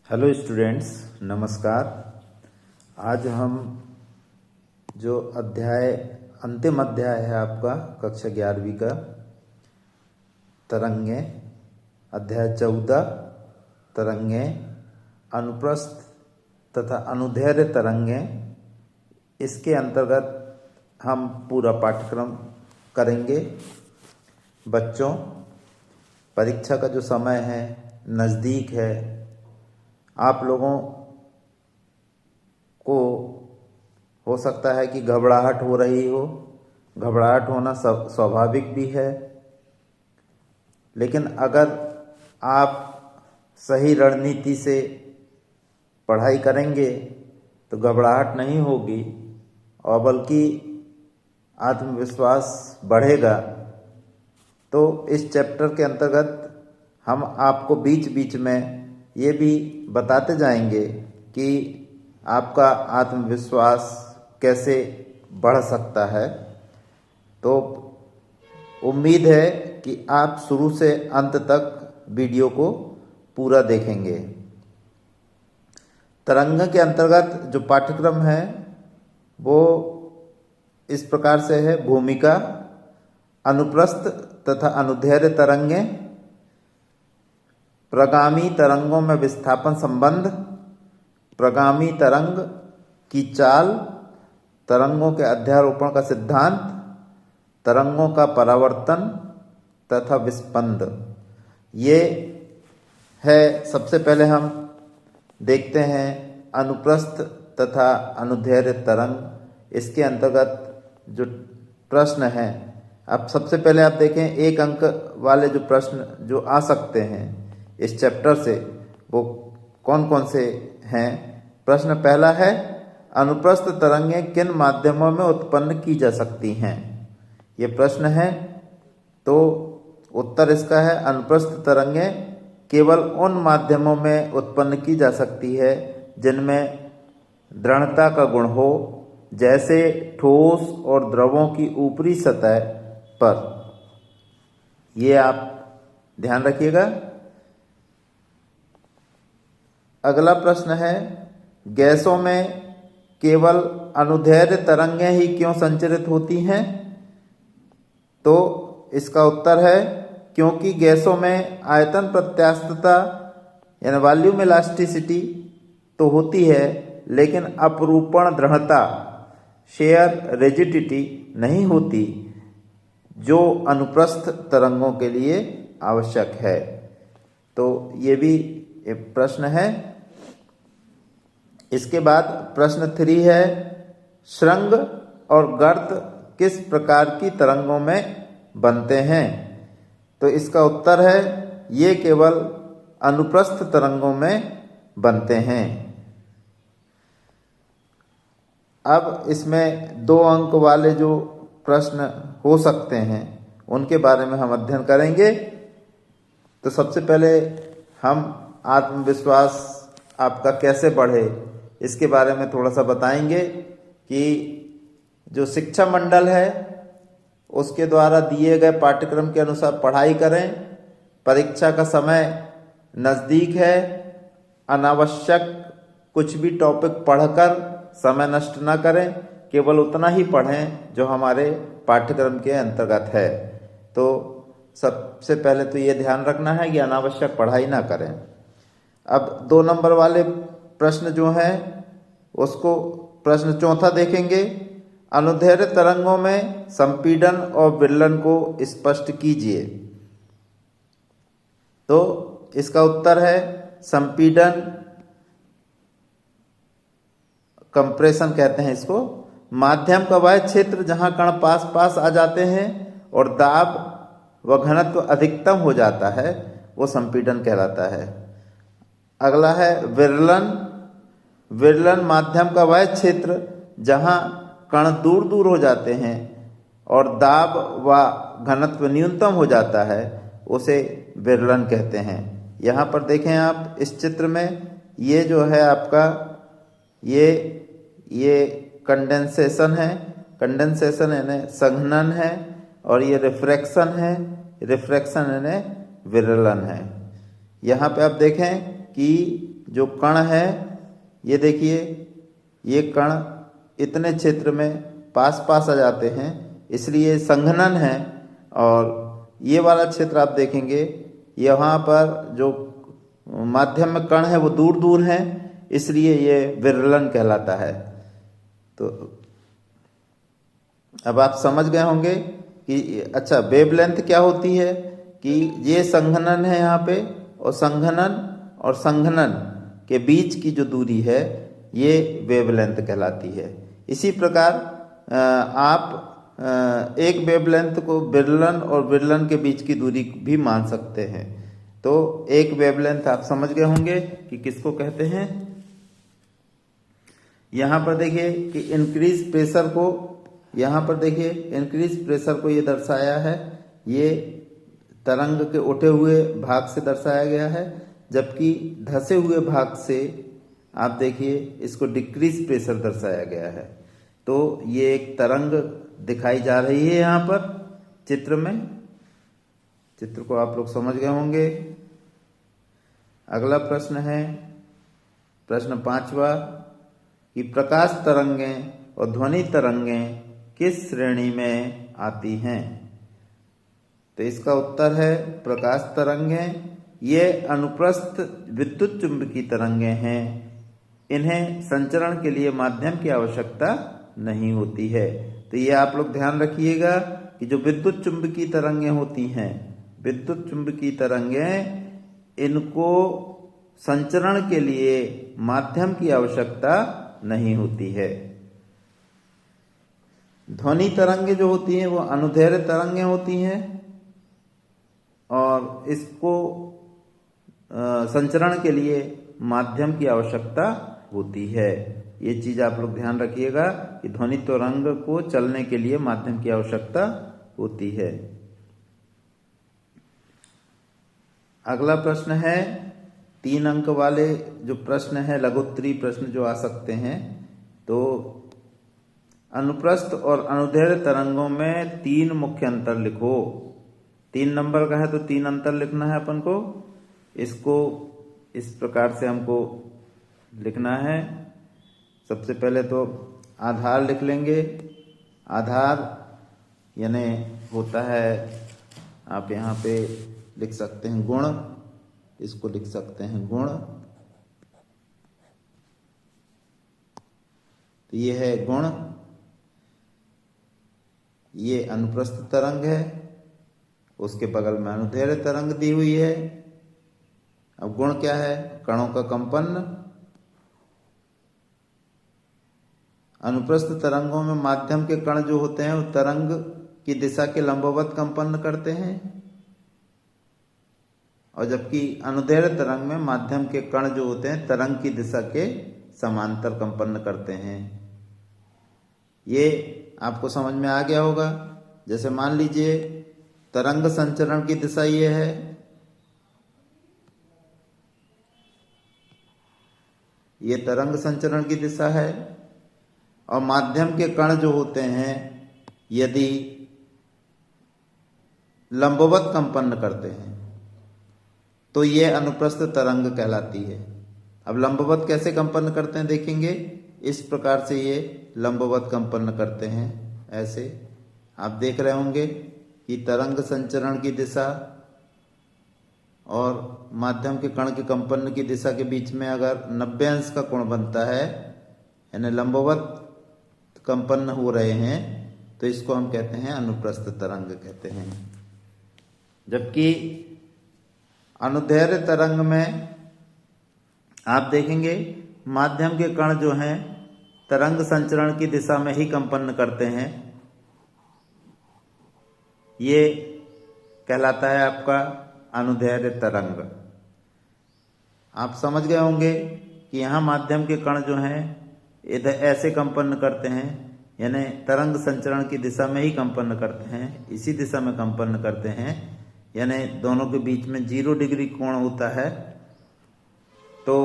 Hello students, नमस्कार। आज हम जो अंतिम अध्याय है आपका कक्षा 11वीं का तरंगें, अध्याय 14 तरंगें, अनुप्रस्थ तथा अनुदैर्ध्य तरंगें, इसके अंतर्गत हम पूरा पाठ्यक्रम करेंगे। बच्चों, परीक्षा का जो समय है नज़दीक है। आप लोगों को हो सकता है कि घबराहट हो रही हो। घबराहट होना स्वाभाविक भी है, लेकिन अगर आप सही रणनीति से पढ़ाई करेंगे तो घबराहट नहीं होगी और बल्कि आत्मविश्वास बढ़ेगा। तो इस चैप्टर के अंतर्गत हम आपको बीच बीच में ये भी बताते जाएंगे कि आपका आत्मविश्वास कैसे बढ़ सकता है। तो उम्मीद है कि आप शुरू से अंत तक वीडियो को पूरा देखेंगे। तरंग के अंतर्गत जो पाठ्यक्रम है वो इस प्रकार से है। भूमिका, अनुप्रस्थ तथा अनुदैर्ध्य तरंगें, प्रगामी तरंगों में विस्थापन संबंध, प्रगामी तरंग की चाल, तरंगों के अध्यारोपण का सिद्धांत, तरंगों का परावर्तन तथा विस्पंद। ये है। सबसे पहले हम देखते हैं अनुप्रस्थ तथा अनुदैर्ध्य तरंग। इसके अंतर्गत जो प्रश्न हैं, अब सबसे पहले आप देखें 1 अंक वाले जो प्रश्न जो आ सकते हैं इस चैप्टर से, वो कौन कौन से हैं। प्रश्न पहला है, अनुप्रस्थ तरंगें किन माध्यमों में उत्पन्न की जा सकती हैं। ये प्रश्न है। तो उत्तर इसका है, अनुप्रस्थ तरंगें केवल उन माध्यमों में उत्पन्न की जा सकती है जिनमें दृढ़ता का गुण हो, जैसे ठोस और द्रवों की ऊपरी सतह पर। ये आप ध्यान रखिएगा। अगला प्रश्न है, गैसों में केवल अनुदैर्ध्य तरंगें ही क्यों संचरित होती हैं। तो इसका उत्तर है, क्योंकि गैसों में आयतन प्रत्यास्थता यानी वॉल्यूम इलास्टिसिटी तो होती है, लेकिन अपरूपण दृढ़ता शेयर रिजिडिटी नहीं होती, जो अनुप्रस्थ तरंगों के लिए आवश्यक है। तो ये भी एक प्रश्न है। इसके बाद प्रश्न 3 है, शृंग और गर्त किस प्रकार की तरंगों में बनते हैं। तो इसका उत्तर है, ये केवल अनुप्रस्थ तरंगों में बनते हैं। अब इसमें 2 अंक वाले जो प्रश्न हो सकते हैं उनके बारे में हम अध्ययन करेंगे। तो सबसे पहले हम आत्मविश्वास आपका कैसे बढ़े इसके बारे में थोड़ा सा बताएंगे कि जो शिक्षा मंडल है उसके द्वारा दिए गए पाठ्यक्रम के अनुसार पढ़ाई करें। परीक्षा का समय नज़दीक है। अनावश्यक कुछ भी टॉपिक पढ़कर समय नष्ट ना करें, केवल उतना ही पढ़ें जो हमारे पाठ्यक्रम के अंतर्गत है। तो सबसे पहले तो ये ध्यान रखना है कि अनावश्यक पढ़ाई ना करें। अब 2 नंबर वाले प्रश्न जो हैं उसको प्रश्न 4 देखेंगे। अनुदैर्ध्य तरंगों में संपीड़न और विरलन को स्पष्ट कीजिए। तो इसका उत्तर है, संपीड़न, कंप्रेशन कहते हैं इसको, माध्यम का वह क्षेत्र जहां कण पास पास आ जाते हैं और दाब व घनत्व अधिकतम हो जाता है, वो संपीड़न कहलाता है। अगला है विरलन। विरलन माध्यम का वह क्षेत्र जहां कण दूर दूर हो जाते हैं और दाब व घनत्व न्यूनतम हो जाता है, उसे विरलन कहते हैं। यहाँ पर देखें आप इस चित्र में, ये जो है आपका ये कंडेंसेशन है। कंडेंसेशन यानी संघनन है, और ये रिफ्रैक्शन है। रिफ्रैक्शन यानी विरलन है। यहाँ पे आप देखें कि जो कण है, ये देखिए, ये कण इतने क्षेत्र में पास पास आ जाते हैं, इसलिए संघनन है। और ये वाला क्षेत्र आप देखेंगे, यहाँ पर जो माध्यम में कण है वो दूर दूर हैं, इसलिए ये विरलन कहलाता है। तो अब आप समझ गए होंगे कि अच्छा वेवलेंथ क्या होती है, कि ये संघनन है यहाँ पे, और संघनन और संघनन के बीच की जो दूरी है ये वेवलेंथ कहलाती है। इसी प्रकार आप एक वेवलेंथ को विरलन और विरलन के बीच की दूरी भी मान सकते हैं। तो एक वेवलेंथ आप समझ गए होंगे कि किसको कहते हैं। यहाँ पर देखिए कि इंक्रीज प्रेशर को, यहाँ पर देखिए इंक्रीज प्रेशर को ये दर्शाया है, ये तरंग के उठे हुए भाग से दर्शाया गया है, जबकि धसे हुए भाग से आप देखिए इसको डिक्रीज प्रेशर दर्शाया गया है। तो ये एक तरंग दिखाई जा रही है यहाँ पर चित्र में। चित्र को आप लोग समझ गए होंगे। अगला प्रश्न है प्रश्न 5वां कि प्रकाश तरंगें और ध्वनि तरंगें किस श्रेणी में आती हैं। तो इसका उत्तर है प्रकाश तरंगें ये अनुप्रस्थ विद्युत चुंबकीय तरंगें हैं। इन्हें संचरण के लिए माध्यम की आवश्यकता नहीं होती है। तो ये आप लोग ध्यान रखिएगा कि जो विद्युत चुंबकीय तरंगें होती हैं, विद्युत चुंबकीय तरंगें, इनको संचरण के लिए माध्यम की आवश्यकता नहीं होती है। ध्वनि तरंगें जो होती हैं वो अनुदैर्घ्य तरंगें होती हैं और इसको संचरण के लिए माध्यम की आवश्यकता होती है। ये चीज आप लोग ध्यान रखिएगा कि ध्वनि तरंग को चलने के लिए माध्यम की आवश्यकता होती है। अगला प्रश्न है 3 अंक वाले जो प्रश्न है, लघुत्तरीय प्रश्न जो आ सकते हैं। तो अनुप्रस्थ और अनुदैर्घ्य तरंगों में 3 मुख्य अंतर लिखो। 3 नंबर का है तो 3 अंतर लिखना है अपन को। इसको इस प्रकार से हमको लिखना है। सबसे पहले तो आधार लिख लेंगे। आधार यानी होता है, आप यहाँ पे लिख सकते हैं गुण, इसको लिख सकते हैं गुण। तो ये है गुण, ये अनुप्रस्थ तरंग है, उसके बगल में अनुदैर्घ्य तरंग दी हुई है। अब गुण क्या है, कणों का कंपन। अनुप्रस्थ तरंगों में माध्यम के कण जो होते हैं वो तरंग की दिशा के लंबवत कंपन करते हैं, और जबकि अनुदैर्घ्य तरंग में माध्यम के कण जो होते हैं तरंग की दिशा के समांतर कंपन करते हैं। ये आपको समझ में आ गया होगा। जैसे मान लीजिए तरंग संचरण की दिशा ये है, ये तरंग संचरण की दिशा है, और माध्यम के कण जो होते हैं यदि लंबवत कंपन करते हैं तो ये अनुप्रस्थ तरंग कहलाती है। अब लंबवत कैसे कंपन करते हैं देखेंगे। इस प्रकार से ये लंबवत कंपन करते हैं। ऐसे आप देख रहे होंगे कि तरंग संचरण की दिशा और माध्यम के कण के कंपन की दिशा के बीच में अगर 90 अंश का कोण बनता है, यानी लंबवत कंपन हो रहे हैं, तो इसको हम कहते हैं अनुप्रस्थ तरंग कहते हैं। जबकि अनुदैर्घ्य तरंग में आप देखेंगे माध्यम के कण जो हैं तरंग संचरण की दिशा में ही कंपन करते हैं। ये कहलाता है आपका अनुदैर्घ्य तरंग। आप समझ गए होंगे कि यहाँ माध्यम के कण जो हैं इधर ऐसे कंपन करते हैं, यानी तरंग संचरण की दिशा में ही कंपन करते हैं, इसी दिशा में कंपन करते हैं, यानी दोनों के बीच में 0 डिग्री कोण होता है। तो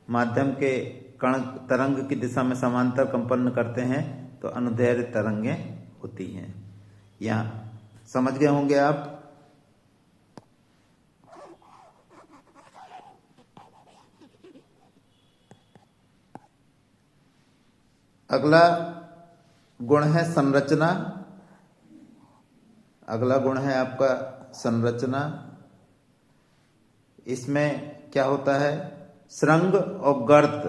माध्यम के कण तरंग की दिशा में समांतर कंपन करते हैं तो अनुदैर्घ्य तरंगें होती हैं। यहाँ समझ गए होंगे आप। अगला गुण है संरचना। अगला गुण है आपका संरचना। इसमें क्या होता है, स्रंग और गर्त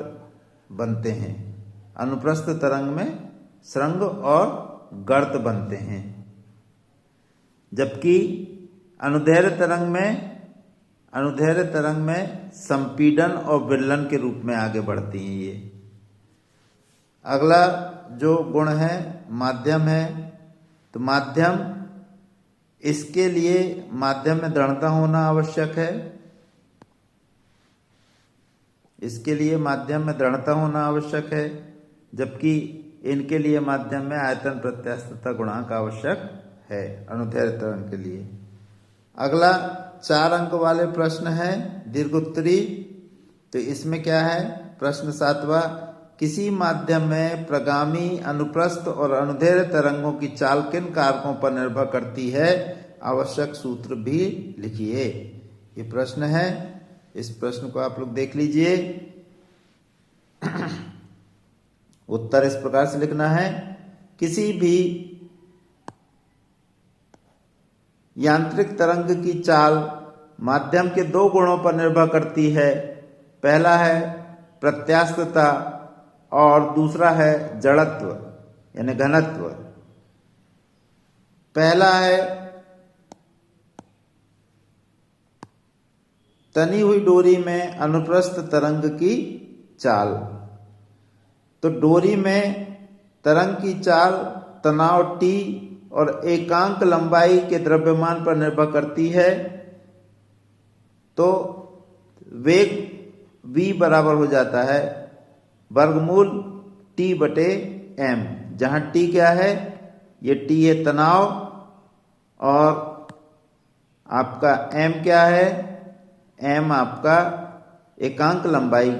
बनते हैं। अनुप्रस्थ तरंग में स्रंग और गर्त बनते हैं, जबकि अनुदैर्घ्य तरंग में संपीडन और विलयन के रूप में आगे बढ़ती हैं ये। अगला जो गुण है माध्यम है। तो माध्यम, इसके लिए माध्यम में दृढ़ता होना आवश्यक है। इसके लिए माध्यम में दृढ़ता होना आवश्यक है, जबकि इनके लिए माध्यम में आयतन प्रत्यास्थता गुणांक आवश्यक है अनुदैर्घ्य तरंग के लिए। अगला 4 अंक वाले प्रश्न है दीर्घोत्तरी। तो इसमें क्या है, प्रश्न 7वां, किसी माध्यम में प्रगामी, अनुप्रस्थ और अनुदैर्घ्य तरंगों की चाल किन कारकों पर निर्भर करती है, आवश्यक सूत्र भी लिखिए। ये प्रश्न है, इस प्रश्न को आप लोग देख लीजिए। उत्तर इस प्रकार से लिखना है, किसी भी यांत्रिक तरंग की चाल माध्यम के 2 गुणों पर निर्भर करती है। पहला है प्रत्यास्थता और दूसरा है जड़त्व यानी घनत्व। पहला है तनी हुई डोरी में अनुप्रस्थ तरंग की चाल। तो डोरी में तरंग की चाल तनाव T और एकांक लंबाई के द्रव्यमान पर निर्भर करती है। तो वेग v बराबर हो जाता है वर्गमूल T बटे m, जहां T क्या है, ये T है तनाव और आपका m क्या है, m आपका एकांक लंबाई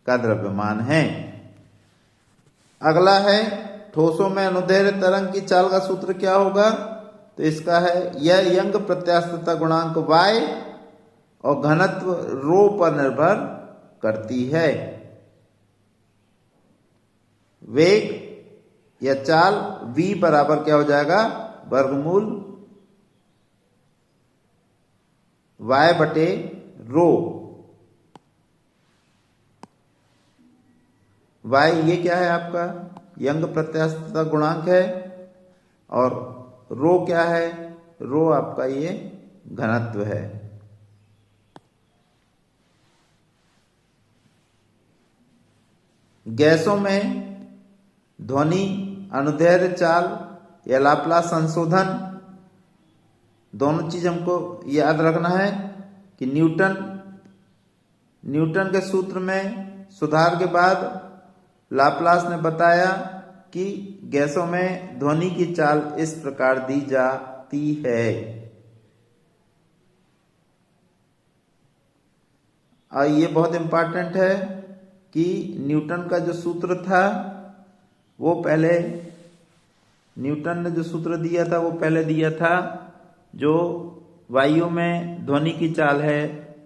का द्रव्यमान है। अगला है ठोसों में अनुदैर्घ्य तरंग की चाल का सूत्र क्या होगा। तो इसका है, यह यंग प्रत्यास्थता गुणांक y और घनत्व रो पर निर्भर करती है। वेग या चाल v बराबर क्या हो जाएगा, वर्गमूल y बटे रो। y ये क्या है आपका, यंग प्रत्यास्थता गुणांक है, और रो क्या है, रो आपका ये घनत्व है। गैसों में ध्वनि अनुदैर्घ्य चाल या लाप्लास संशोधन, दोनों चीज हमको याद रखना है कि न्यूटन के सूत्र में सुधार के बाद लाप्लास ने बताया कि गैसों में ध्वनि की चाल इस प्रकार दी जाती है। और ये बहुत इंपॉर्टेंट है कि न्यूटन का जो सूत्र था वो पहले, न्यूटन ने जो सूत्र दिया था वो पहले दिया था, जो वायु में ध्वनि की चाल है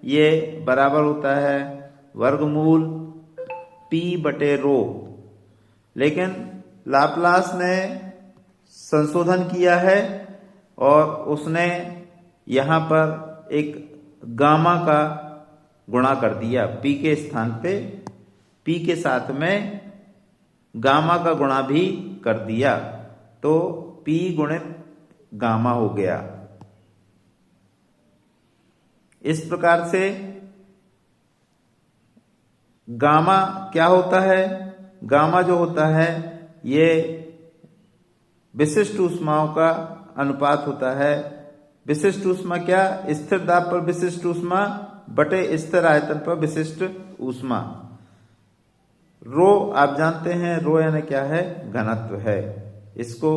ये बराबर होता है वर्गमूल P बटे रो। लेकिन लाप्लास ने संशोधन किया है और उसने यहाँ पर एक गामा का गुणा कर दिया, P के स्थान पे P के साथ में गामा का गुणा भी कर दिया, तो P गुणित गामा हो गया। इस प्रकार से गामा क्या होता है, गामा जो होता है ये विशिष्ट ऊष्माओं का अनुपात होता है। विशिष्ट ऊष्मा क्या, स्थिर दाब पर विशिष्ट ऊष्मा बटे स्थिर आयतन पर विशिष्ट ऊष्मा। रो आप जानते हैं, रो यानी क्या है, घनत्व है। इसको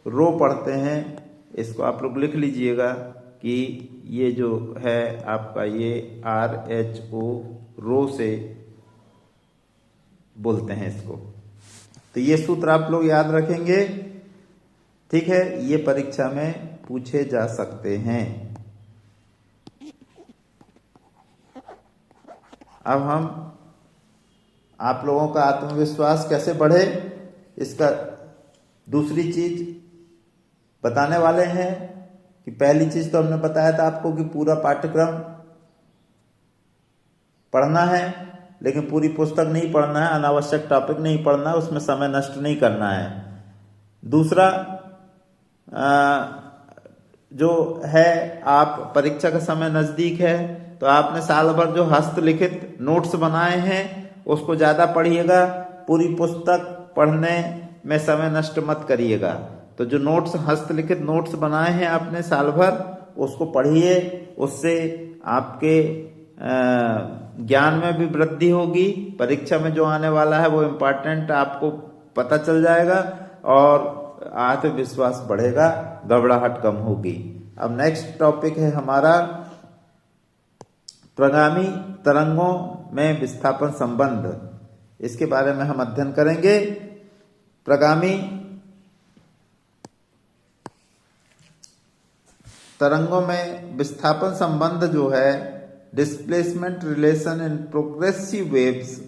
रो पढ़ते हैं, इसको आप लोग लिख लीजिएगा कि ये जो है आपका ये RH-O रो से बोलते हैं इसको। तो ये सूत्र आप लोग याद रखेंगे, ठीक है, ये परीक्षा में पूछे जा सकते हैं। अब हम आप लोगों का आत्मविश्वास कैसे बढ़े, इसका दूसरी चीज बताने वाले हैं। कि पहली चीज तो हमने बताया था आपको कि पूरा पाठ्यक्रम पढ़ना है, लेकिन पूरी पुस्तक नहीं पढ़ना है, अनावश्यक टॉपिक नहीं पढ़ना है, उसमें समय नष्ट नहीं करना है। दूसरा जो है, आप परीक्षा का समय नजदीक है तो आपने साल भर जो हस्तलिखित नोट्स बनाए हैं उसको ज्यादा पढ़िएगा, पूरी पुस्तक पढ़ने में समय नष्ट मत करिएगा। तो जो नोट्स हस्तलिखित नोट्स बनाए हैं आपने साल भर, उसको पढ़िए, उससे आपके ज्ञान में भी वृद्धि होगी, परीक्षा में जो आने वाला है वो इम्पोर्टेंट आपको पता चल जाएगा और आत्मविश्वास बढ़ेगा, घबराहट कम होगी। अब नेक्स्ट टॉपिक है हमारा प्रगामी तरंगों में विस्थापन संबंध। इसके बारे में हम अध्ययन करेंगे। प्रगामी तरंगों में विस्थापन संबंध जो है, displacement relation in progressive waves,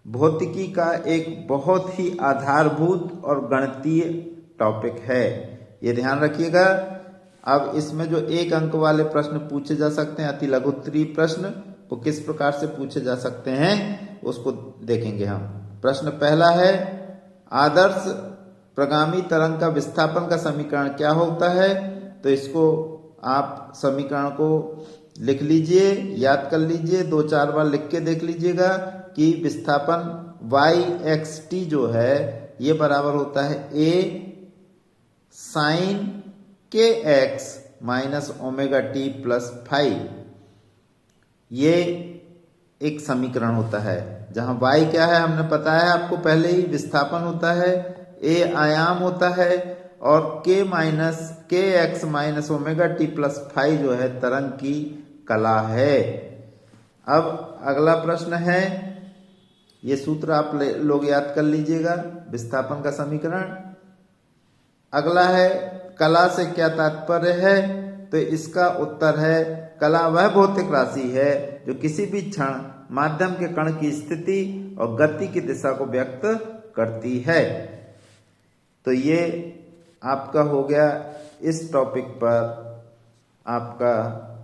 भौतिकी का एक बहुत ही आधारभूत और गणितीय टॉपिक है, ये ध्यान रखिएगा। अब इसमें जो 1 अंक वाले प्रश्न पूछे जा सकते हैं, अति लघु उत्तरीय प्रश्न, वो किस प्रकार से पूछे जा सकते हैं उसको देखेंगे हम। प्रश्न पहला है, आदर्श प्रगामी तरंग का विस्थापन का समीकरण क्या होता है? तो इसको आप समीकरण को लिख लीजिए, याद कर लीजिए, 2-4 बार लिख के देख लीजिएगा कि विस्थापन yxt जो है ये बराबर होता है a sin kx minus omega t plus five. ये एक समीकरण होता है जहां y क्या है हमने बताया आपको पहले ही, विस्थापन होता है, a आयाम होता है और k x minus omega t plus five जो है तरंग की कला है। अब अगला प्रश्न है, ये सूत्र आप लोग याद कर लीजिएगा, विस्थापन का समीकरण। अगला है, कला से क्या तात्पर्य है? तो इसका उत्तर है, कला वह भौतिक राशि है जो किसी भी क्षण माध्यम के कण की स्थिति और गति की दिशा को व्यक्त करती है। तो ये आपका हो गया इस टॉपिक पर आपका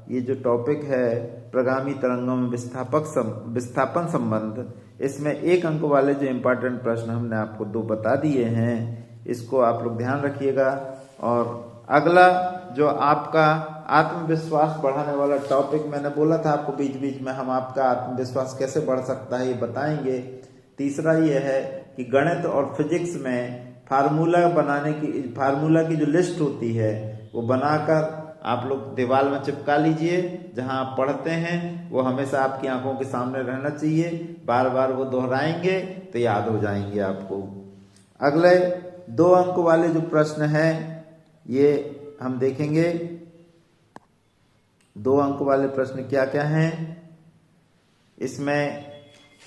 ये जो टॉपिक है प्रगामी तरंगों में विस्थापन संबंध, इसमें 1 अंक वाले जो इम्पोर्टेंट प्रश्न हमने आपको 2 बता दिए हैं, इसको आप लोग ध्यान रखिएगा। और अगला जो आपका आत्मविश्वास बढ़ाने वाला टॉपिक, मैंने बोला था आपको बीच बीच में हम आपका आत्मविश्वास कैसे बढ़ सकता है ये बताएंगे। तीसरा ये है कि गणित और फिजिक्स में फार्मूला की जो लिस्ट होती है वो बनाकर आप लोग दीवार में चिपका लीजिए, जहां आप पढ़ते हैं वो हमेशा आपकी आंखों के सामने रहना चाहिए, बार बार वो दोहराएंगे तो याद हो जाएंगे आपको। अगले 2 अंक वाले जो प्रश्न हैं ये हम देखेंगे। 2 अंक वाले प्रश्न क्या क्या हैं इसमें?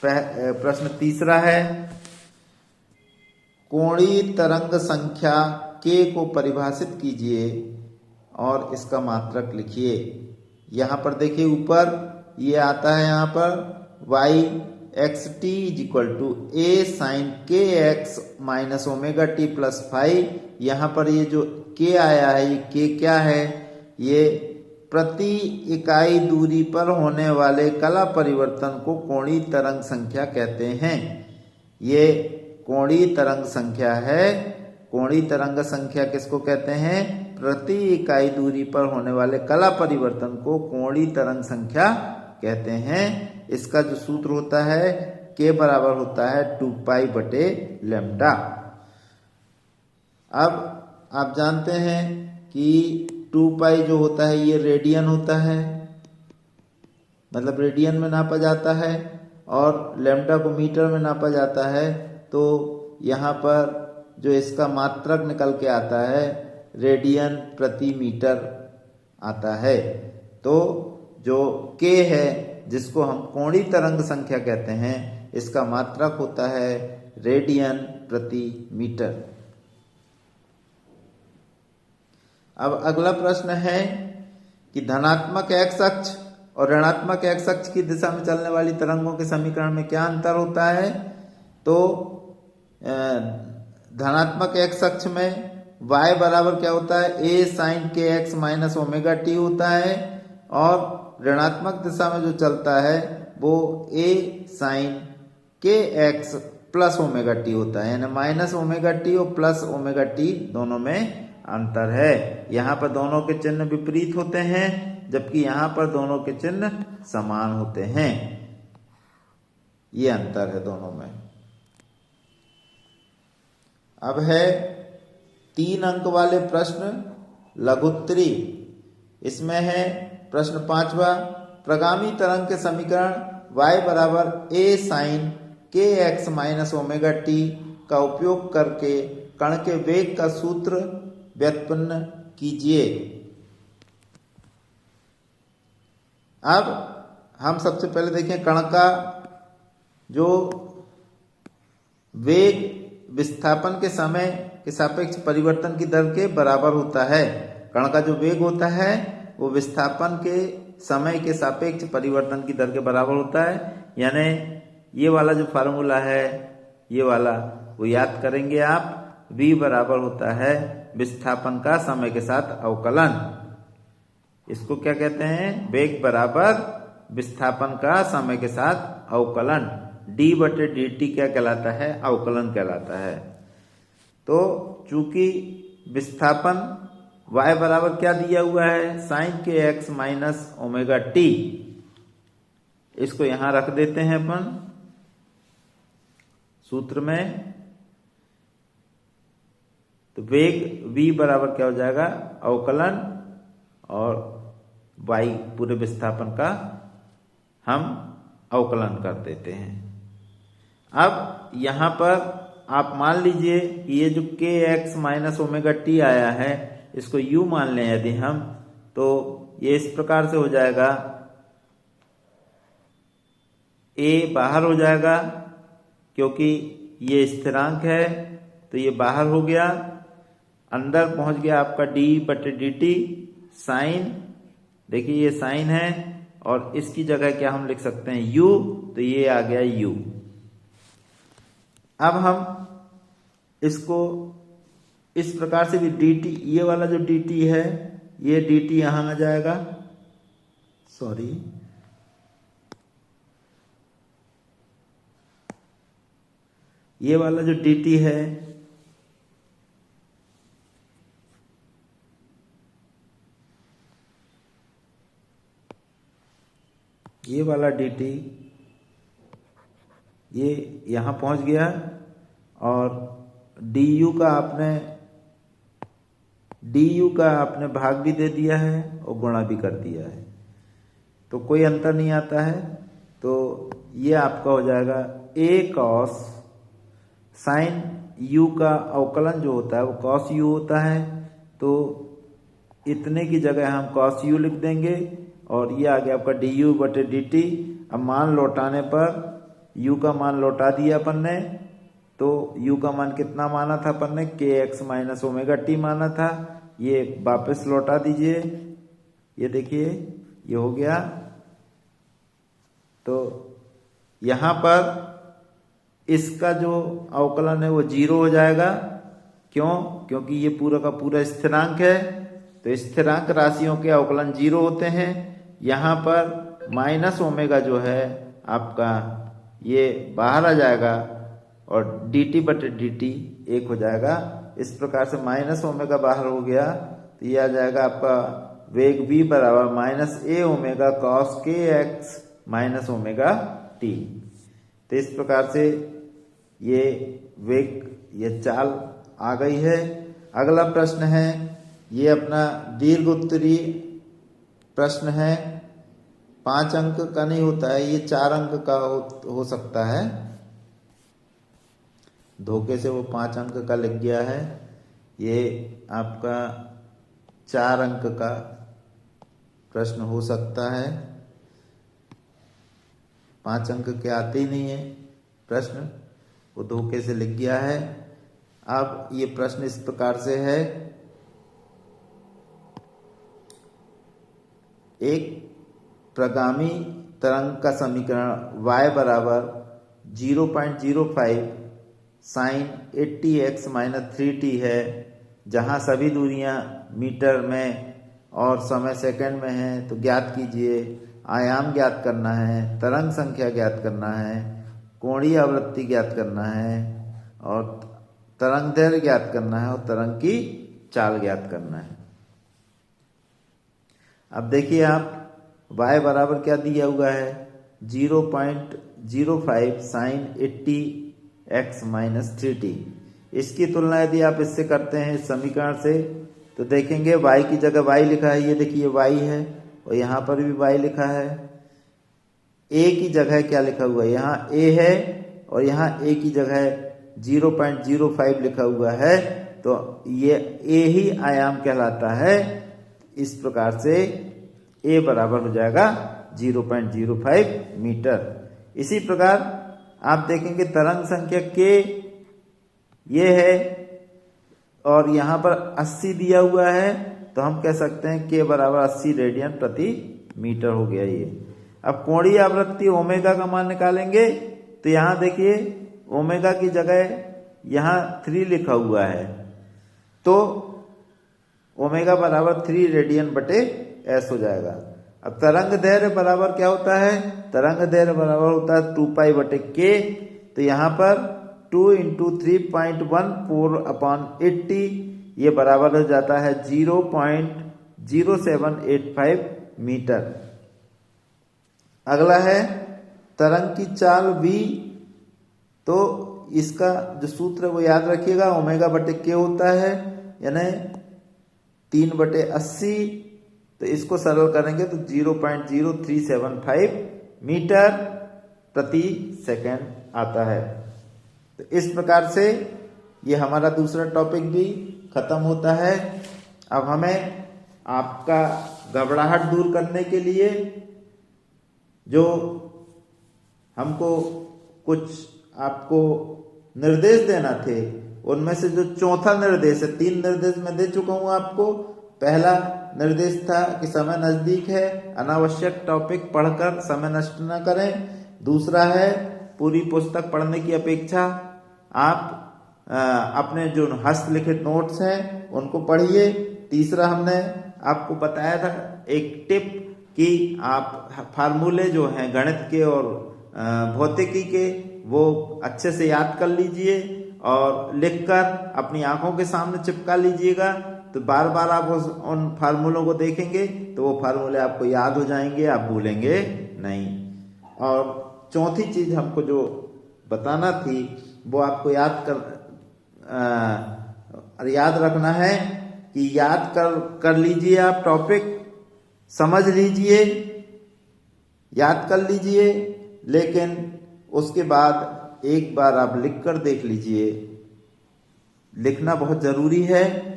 प्रश्न तीसरा है, कोणीय तरंग संख्या k को परिभाषित कीजिए और इसका मात्रक लिखिए। यहां पर देखिए ऊपर ये आता है, यहां पर yxt equal to a sin kx minus omega t plus five. यहां पर ये जो k आया है, ये k क्या है? ये प्रति इकाई दूरी पर होने वाले कला परिवर्तन को कोणीय तरंग संख्या कहते हैं। ये कोणीय तरंग संख्या है। कोणीय तरंग संख्या किसको कहते हैं? प्रति इकाई दूरी पर होने वाले कला परिवर्तन को कोणीय तरंग संख्या कहते हैं। इसका जो सूत्र होता है k बराबर होता है 2 पाई बटे लैम्डा। अब आप जानते हैं कि 2 पाई जो होता है ये रेडियन होता है, मतलब रेडियन में नापा जाता है, और लैम्डा को मीटर में नापा जाता है। तो यहाँ पर जो इसका मात्रक निकल के आता है रेडियन प्रति मीटर आता है। तो जो k है जिसको हम कोणीय तरंग संख्या कहते हैं, इसका मात्रक होता है रेडियन प्रति मीटर। अब अगला प्रश्न है कि धनात्मक x अक्ष और ऋणात्मक x अक्ष की दिशा में चलने वाली तरंगों के समीकरण में क्या अंतर होता है? तो धनात्मक एक्स अक्ष में y बराबर क्या होता है, a साइन के एक्स माइनस ओमेगा टी होता है, और ऋणात्मक दिशा में जो चलता है वो a साइन के एक्स प्लस ओमेगा टी होता है, यानी माइनस ओमेगा टी और प्लस ओमेगा टी दोनों में अंतर है। यहाँ पर दोनों के चिन्ह विपरीत होते हैं, जबकि यहाँ पर दोनों के चिन्ह समान होते हैं। ये अंतर है दोनों में। अब है 3 अंक वाले प्रश्न लघुत्तरी। इसमें है प्रश्न 5वां, प्रगामी तरंग के समीकरण y बराबर a साइन के एक्स माइनस ओमेगा टी का उपयोग करके कण के वेग का सूत्र व्युत्पन्न कीजिए। अब हम सबसे पहले देखें कण का जो वेग विस्थापन के समय के सापेक्ष परिवर्तन की दर के बराबर होता है। कण का जो वेग होता है वो विस्थापन के समय के सापेक्ष परिवर्तन की दर के बराबर होता है। यानी ये वाला जो फार्मूला है, ये वाला वो याद करेंगे आप। v बराबर होता है विस्थापन का समय के साथ अवकलन। इसको क्या कहते हैं, वेग बराबर विस्थापन का समय के साथ अवकलन। d बटे dt क्या कहलाता है, अवकलन कहलाता है। तो चूंकि विस्थापन y बराबर क्या दिया हुआ है, साइन के एक्स माइनस ओमेगा टी, इसको यहां रख देते हैं अपन सूत्र में। तो वेग v बराबर क्या हो जाएगा, अवकलन, और y पूरे विस्थापन का हम अवकलन कर देते हैं। अब यहां पर आप मान लीजिए कि ये जो के एक्स माइनस ओमेगा टी आया है, इसको u मान लें यदि हम, तो ये इस प्रकार से हो जाएगा, a बाहर हो जाएगा क्योंकि ये स्थिरांक है, तो ये बाहर हो गया। अंदर पहुंच गया आपका d बटे dt साइन, देखिए ये साइन है, और इसकी जगह क्या हम लिख सकते हैं, u, तो ये आ गया u। अब हम इसको इस प्रकार से भी dt, ये वाला जो dt है, ये dt यहां आ जाएगा, सॉरी, ये वाला जो dt है ये वाला dt ये यहां पहुंच गया, और du का आपने भाग भी दे दिया है और गुणा भी कर दिया है, तो कोई अंतर नहीं आता है। तो ये आपका हो जाएगा a cos साइन u का अवकलन जो होता है वो cos u होता है, तो इतने की जगह हम cos u लिख देंगे, और ये आ गया आपका du बटे dt। अब मान लौटाने पर u का मान लौटा दिया अपन ने, तो u का मान कितना माना था अपन ने, के एक्स माइनस ओमेगा टी माना था, ये वापस लौटा दीजिए। ये देखिए ये हो गया। तो यहां पर इसका जो अवकलन है वो 0 हो जाएगा। क्यों? क्योंकि ये पूरा का पूरा स्थिरांक है, तो स्थिरांक राशियों के अवकलन 0 होते हैं। यहाँ पर माइनस ओमेगा जो है आपका ये बाहर आ जाएगा, और dt बटे dt 1 हो जाएगा। इस प्रकार से माइनस ओमेगा बाहर हो गया, तो ये आ जाएगा आपका वेग v बराबर माइनस a ओमेगा कॉस के एक्स माइनस ओमेगा टी। तो इस प्रकार से ये वेग, ये चाल आ गई है। अगला प्रश्न है, ये अपना दीर्घ उत्तरी प्रश्न है। 5 अंक का नहीं होता है, ये 4 अंक का हो सकता है। धोखे से वो 5 अंक का लिख गया है, ये आपका 4 अंक का प्रश्न हो सकता है। 5 अंक के आते ही नहीं है प्रश्न, वो धोखे से लिख गया है। अब ये प्रश्न इस प्रकार से है, एक प्रगामी तरंग का समीकरण y बराबर 0.05 साइन 80x माइनस 3t है, जहाँ सभी दूरियां मीटर में और समय सेकंड में हैं। तो ज्ञात कीजिए, आयाम ज्ञात करना है, तरंग संख्या ज्ञात करना है, कोणीय आवृत्ति ज्ञात करना है और तरंग दैर्घ्य ज्ञात करना है और तरंग की चाल ज्ञात करना है। अब देखिए आप y बराबर क्या दिया हुआ है, 0.05 साइन 80x माइनस 3t। इसकी तुलना यदि आप इससे करते हैं इस समीकरण से, तो देखेंगे y की जगह y लिखा है, ये देखिए y है, और यहाँ पर भी y लिखा है। a की जगह क्या लिखा हुआ है, यहाँ a है और यहाँ a की जगह 0.05 लिखा हुआ है, तो ये a ही आयाम कहलाता है। इस प्रकार से a बराबर हो जाएगा 0.05 मीटर। इसी प्रकार आप देखेंगे तरंग संख्या k ये है और यहाँ पर 80 दिया हुआ है, तो हम कह सकते हैं k बराबर 80 रेडियन प्रति मीटर हो गया ये। अब कोणीय आवृत्ति ओमेगा का मान निकालेंगे, तो यहाँ देखिए ओमेगा की जगह यहाँ 3 लिखा हुआ है, तो ओमेगा बराबर 3 रेडियन बटे s हो जाएगा। अब तरंग दैर्घ्य बराबर क्या होता है, तरंग दैर्घ्य बराबर होता है 2 पाई बटे k, तो यहाँ पर 2 इंटू 3.14/80 ये बराबर हो जाता है 0.0785 मीटर। अगला है तरंग की चाल v, तो इसका जो सूत्र है वो याद रखिएगा, ओमेगा बटे k होता है, यानी 3/80, तो इसको सरल करेंगे तो 0.0375 मीटर प्रति सेकंड आता है। तो इस प्रकार से ये हमारा दूसरा टॉपिक भी खत्म होता है। अब हमें आपका घबराहट दूर करने के लिए जो हमको कुछ आपको निर्देश देना थे, उनमें से जो चौथा निर्देश है, 3 निर्देश मैं दे चुका हूं आपको। पहला निर्देश था कि समय नजदीक है, अनावश्यक टॉपिक पढ़कर समय नष्ट न करें। दूसरा है पूरी पुस्तक पढ़ने की अपेक्षा आप अपने जो हस्तलिखित नोट्स हैं उनको पढ़िए। तीसरा हमने आपको बताया था एक टिप कि आप फार्मूले जो हैं गणित के और भौतिकी के वो अच्छे से याद कर लीजिए और लिखकर अपनी आंखों के सामने चिपका लीजिएगा। तो बार बार आप उन फार्मूलों को देखेंगे तो वो फार्मूले आपको याद हो जाएंगे, आप भूलेंगे नहीं। और चौथी चीज हमको जो बताना थी वो आपको याद रखना है कि याद कर लीजिए, आप टॉपिक समझ लीजिए, याद कर लीजिए, लेकिन उसके बाद एक बार आप लिख कर देख लीजिए। लिखना बहुत जरूरी है,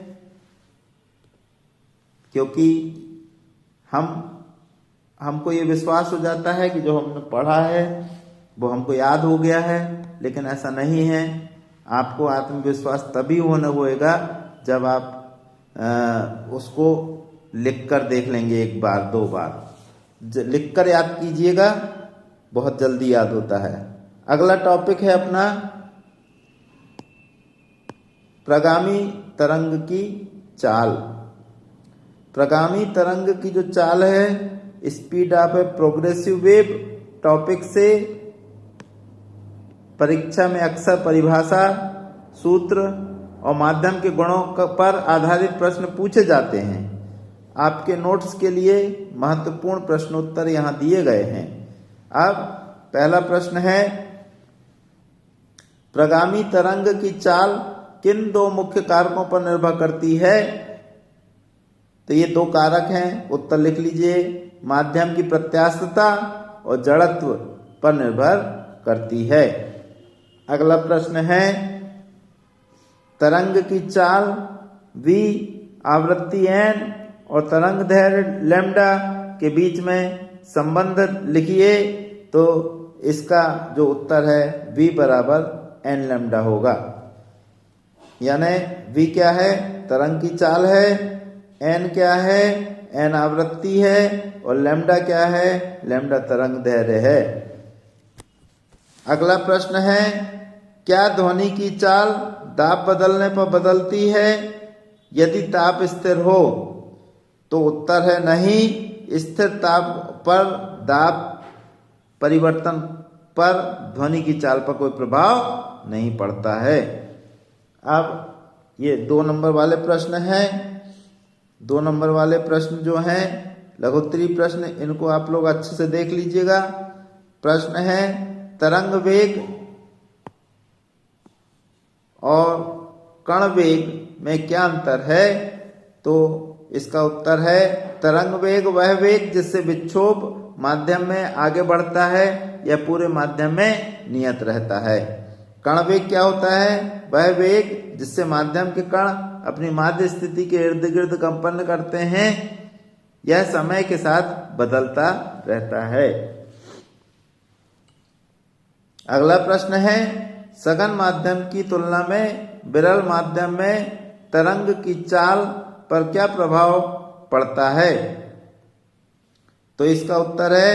क्योंकि हमको ये विश्वास हो जाता है कि जो हमने पढ़ा है वो हमको याद हो गया है, लेकिन ऐसा नहीं है। आपको आत्मविश्वास तभी होएगा जब आप उसको लिख कर देख लेंगे, 1 बार 2 बार लिख कर याद कीजिएगा, बहुत जल्दी याद होता है। अगला टॉपिक है अपना प्रगामी तरंग की चाल। प्रगामी तरंग की जो चाल है, speed of a progressive wave, topic से परीक्षा में अक्सर परिभाषा, सूत्र और माध्यम के गुणों पर आधारित प्रश्न पूछे जाते हैं। आपके नोट्स के लिए महत्वपूर्ण प्रश्नोत्तर यहाँ दिए गए हैं। अब पहला प्रश्न है, प्रगामी तरंग की चाल किन 2 मुख्य कारकों पर निर्भर करती है? तो ये 2 कारक हैं, उत्तर लिख लीजिए। माध्यम की प्रत्यास्थता और जड़त्व पर निर्भर करती है। अगला प्रश्न है, तरंग की चाल v, आवृत्ति n और तरंग दैर्घ्य लैम्डा के बीच में संबंध लिखिए। तो इसका जो उत्तर है v बराबर n लैम्डा होगा। यानी v क्या है, तरंग की चाल है, n क्या है, n आवृत्ति है, और लैम्डा क्या है, लैम्डा तरंग दैर्घ्य है। अगला प्रश्न है, क्या ध्वनि की चाल दाब बदलने पर बदलती है? यदि ताप स्थिर हो तो उत्तर है नहीं। स्थिर ताप पर दाब परिवर्तन पर ध्वनि की चाल पर कोई प्रभाव नहीं पड़ता है। अब ये 2 नंबर वाले प्रश्न हैं। 2 नंबर वाले प्रश्न जो हैं लघुत्तरी प्रश्न, इनको आप लोग अच्छे से देख लीजिएगा। प्रश्न है, तरंग वेग और कण वेग में क्या अंतर है? तो इसका उत्तर है, तरंग वेग वह वेग जिससे विक्षोभ माध्यम में आगे बढ़ता है या पूरे माध्यम में नियत रहता है। कण वेग क्या होता है? वह वेग जिससे माध्यम के कण अपनी माध्य स्थिति के इर्द गिर्द कंपन करते हैं। यह समय के साथ बदलता रहता है। अगला प्रश्न है, सघन माध्यम की तुलना में विरल माध्यम में तरंग की चाल पर क्या प्रभाव पड़ता है? तो इसका उत्तर है,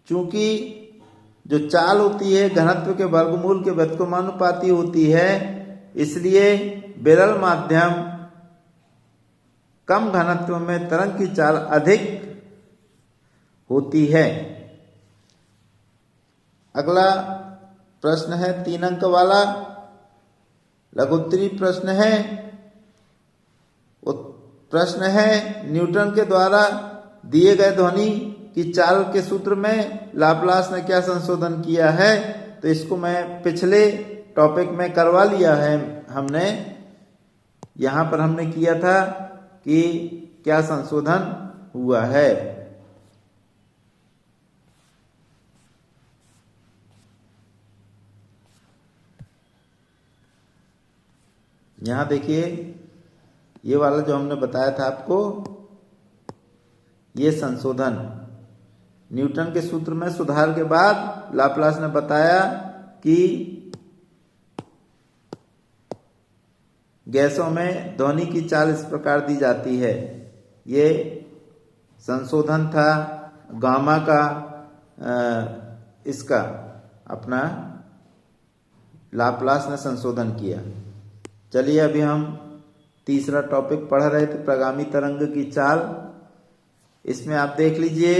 चूंकि जो चाल होती है घनत्व के वर्गमूल के व्युत्क्रमानुपाती होती है, इसलिए विरल माध्यम कम घनत्व में तरंग की चाल अधिक होती है। अगला प्रश्न है 3 अंक वाला लघुत्तरी प्रश्न है। प्रश्न है, न्यूटन के द्वारा दिए गए ध्वनि की चाल के सूत्र में लाप्लास ने क्या संशोधन किया है? तो इसको मैं पिछले टॉपिक में करवा लिया है हमने। यहाँ पर हमने किया था कि क्या संशोधन हुआ है। यहाँ देखिए, ये वाला जो हमने बताया था आपको, ये संशोधन न्यूटन के सूत्र में सुधार के बाद लाप्लास ने बताया कि गैसों में ध्वनि की चाल इस प्रकार दी जाती है। ये संशोधन था गामा का, इसका अपना लाप्लास ने संशोधन किया। चलिए अभी हम तीसरा टॉपिक पढ़ रहे थे, प्रगामी तरंग की चाल। इसमें आप देख लीजिए,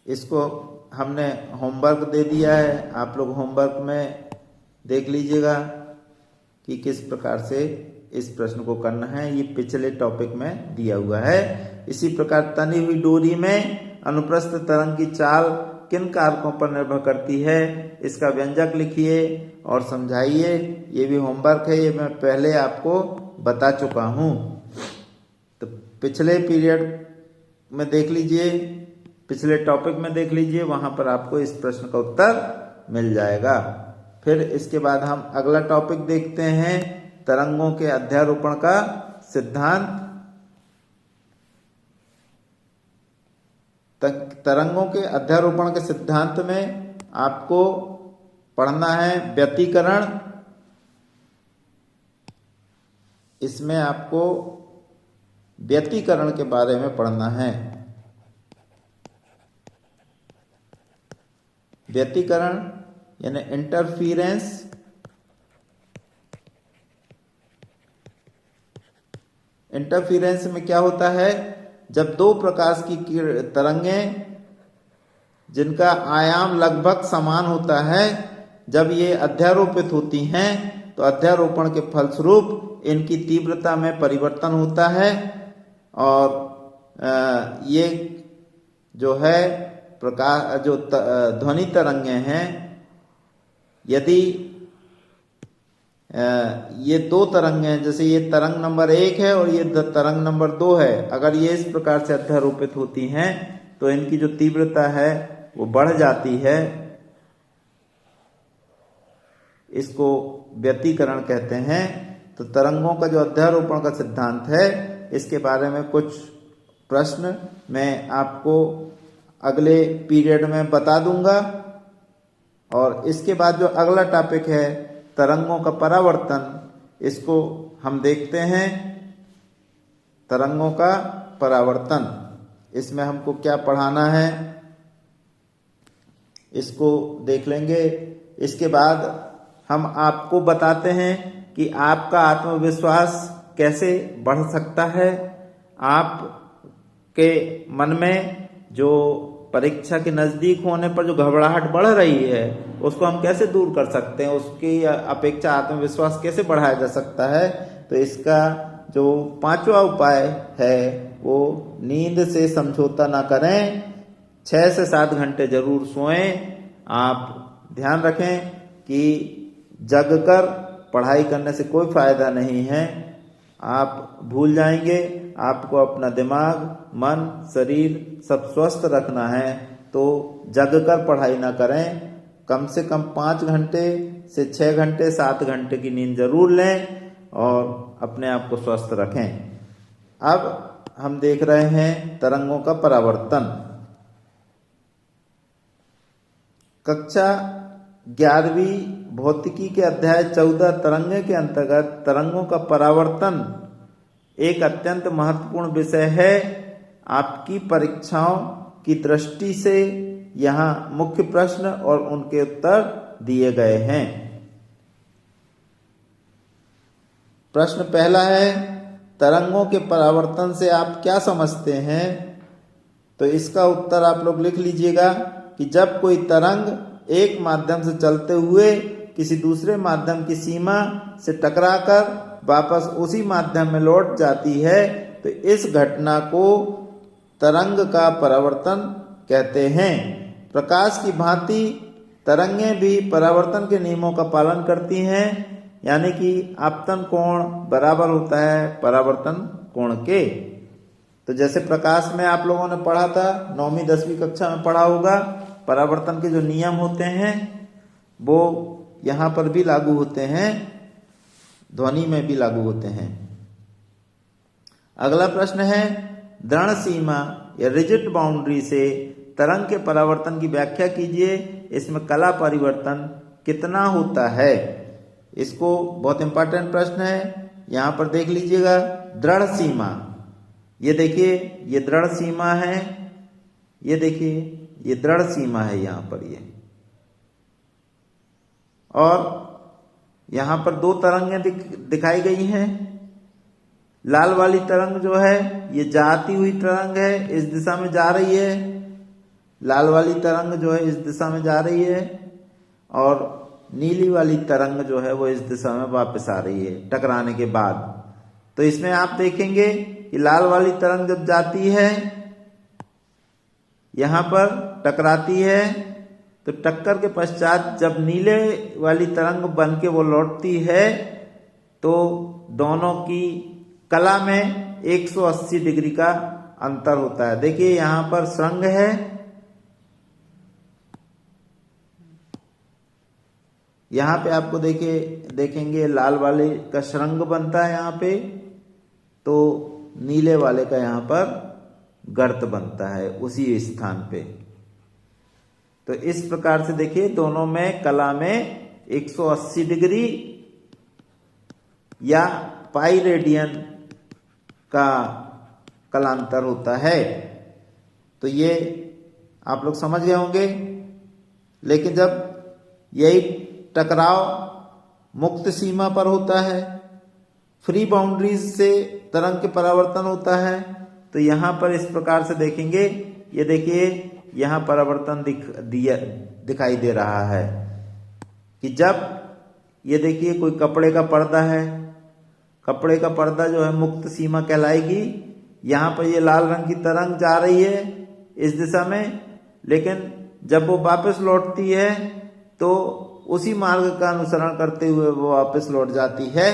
इसको हमने होमवर्क दे दिया है, आप लोग होमवर्क में देख लीजिएगा कि किस प्रकार से इस प्रश्न को करना है। ये पिछले टॉपिक में दिया हुआ है। इसी प्रकार तनी हुई डोरी में अनुप्रस्थ तरंग की चाल किन कारकों पर निर्भर करती है? इसका व्यंजक लिखिए और समझाइए। ये भी होमवर्क है, ये मैं पहले आपको बता चुका हूँ। तो पिछले पीरियड में देख लीजिए, पिछले टॉपिक में देख लीजिए, वहां पर आपको इस प्रश्न का उत्तर मिल जाएगा। फिर इसके बाद हम अगला टॉपिक देखते हैं, तरंगों के अध्यारोपण का सिद्धांत। तरंगों के अध्यारोपण के सिद्धांत में आपको पढ़ना है व्यतिकरण। इसमें आपको व्यतिकरण के बारे में पढ़ना है। व्यतिकरण यानी इंटरफिरेंस। इंटरफिरेंस में क्या होता है? जब 2 प्रकाश की तरंगें जिनका आयाम लगभग समान होता है, जब ये अध्यारोपित होती हैं तो अध्यारोपण के फलस्वरूप इनकी तीव्रता में परिवर्तन होता है। और ये जो है प्रकाश, जो ध्वनि तरंगें हैं, यदि ये 2 तरंगें हैं, जैसे ये तरंग नंबर 1 है और ये तरंग नंबर 2 है, अगर ये इस प्रकार से अध्यारोपित होती हैं तो इनकी जो तीव्रता है वो बढ़ जाती है। इसको व्यतिकरण कहते हैं। तो तरंगों का जो अध्यारोपण का सिद्धांत है, इसके बारे में कुछ प्रश्न मैं आपको अगले पीरियड में बता दूंगा। और इसके बाद जो अगला टॉपिक है तरंगों का परावर्तन, इसको हम देखते हैं। तरंगों का परावर्तन इसमें हमको क्या पढ़ाना है इसको देख लेंगे। इसके बाद हम आपको बताते हैं कि आपका आत्मविश्वास कैसे बढ़ सकता है। आपके मन में जो परीक्षा के नज़दीक होने पर जो घबराहट बढ़ रही है उसको हम कैसे दूर कर सकते हैं, उसकी अपेक्षा आत्मविश्वास कैसे बढ़ाया जा सकता है। तो इसका जो 5वां उपाय है वो नींद से समझौता ना करें, 6 से 7 घंटे जरूर सोएं। आप ध्यान रखें कि जगकर पढ़ाई करने से कोई फायदा नहीं है, आप भूल जाएंगे। आपको अपना दिमाग, मन, शरीर सब स्वस्थ रखना है तो जगकर पढ़ाई ना करें। कम से कम 5 घंटे से 6 घंटे 7 घंटे की नींद जरूर लें और अपने आप को स्वस्थ रखें। अब हम देख रहे हैं तरंगों का परावर्तन। कक्षा 11वीं भौतिकी के अध्याय 14 तरंगे के अंतर्गत तरंगों का परावर्तन एक अत्यंत महत्वपूर्ण विषय है। आपकी परीक्षाओं की दृष्टि से यहाँ मुख्य प्रश्न और उनके उत्तर दिए गए हैं। प्रश्न पहला है, तरंगों के परावर्तन से आप क्या समझते हैं? तो इसका उत्तर आप लोग लिख लीजिएगा कि जब कोई तरंग एक माध्यम से चलते हुए किसी दूसरे माध्यम की सीमा से टकराकर वापस उसी माध्यम में लौट जाती है तो इस घटना को तरंग का परावर्तन कहते हैं। प्रकाश की भांति तरंगें भी परावर्तन के नियमों का पालन करती हैं, यानी कि आपतन कोण बराबर होता है परावर्तन कोण के। तो जैसे प्रकाश में आप लोगों ने पढ़ा था, 9वीं 10वीं कक्षा में पढ़ा होगा, परावर्तन के जो नियम होते हैं वो यहाँ पर भी लागू होते हैं, ध्वनि में भी लागू होते हैं। अगला प्रश्न है, दृढ़ सीमा या रिजिड बाउंड्री से तरंग के परावर्तन की व्याख्या कीजिए। इसमें कला परिवर्तन कितना होता है? इसको बहुत इंपॉर्टेंट प्रश्न है, यहाँ पर देख लीजिएगा। दृढ़ सीमा, ये देखिए ये दृढ़ सीमा है, ये देखिए ये दृढ़ सीमा है यहाँ पर ये, और यहाँ पर 2 तरंगें दिखाई गई हैं। लाल वाली तरंग जो है ये जाती हुई तरंग है, इस दिशा में जा रही है। लाल वाली तरंग जो है इस दिशा में जा रही है और नीली वाली तरंग जो है वो इस दिशा में वापस आ रही है टकराने के बाद। तो इसमें आप देखेंगे कि लाल वाली तरंग जब जाती है यहाँ पर टकराती है तो टक्कर के पश्चात जब नीले वाली तरंग बन के वो लौटती है तो दोनों की कला में 180 डिग्री का अंतर होता है। देखिए यहाँ पर श्रृंग है, यहाँ पे आपको देखिए देखेंगे लाल वाले का श्रृंग बनता है यहाँ पे, तो नीले वाले का यहाँ पर गर्त बनता है उसी स्थान पे। तो इस प्रकार से देखिए दोनों में कला में 180 डिग्री या पाई रेडियन का कलांतर होता है। तो ये आप लोग समझ गए होंगे। लेकिन जब यही टकराव मुक्त सीमा पर होता है, फ्री बाउंड्रीज से तरंग के परावर्तन होता है, तो यहाँ पर इस प्रकार से देखेंगे, ये देखिए यहाँ परावर्तन दिखाई दे रहा है कि जब ये देखिए कोई कपड़े का पर्दा है, कपड़े का पर्दा जो है मुक्त सीमा कहलाएगी। यहाँ पर ये लाल रंग की तरंग जा रही है इस दिशा में, लेकिन जब वो वापस लौटती है तो उसी मार्ग का अनुसरण करते हुए वो वापस लौट जाती है।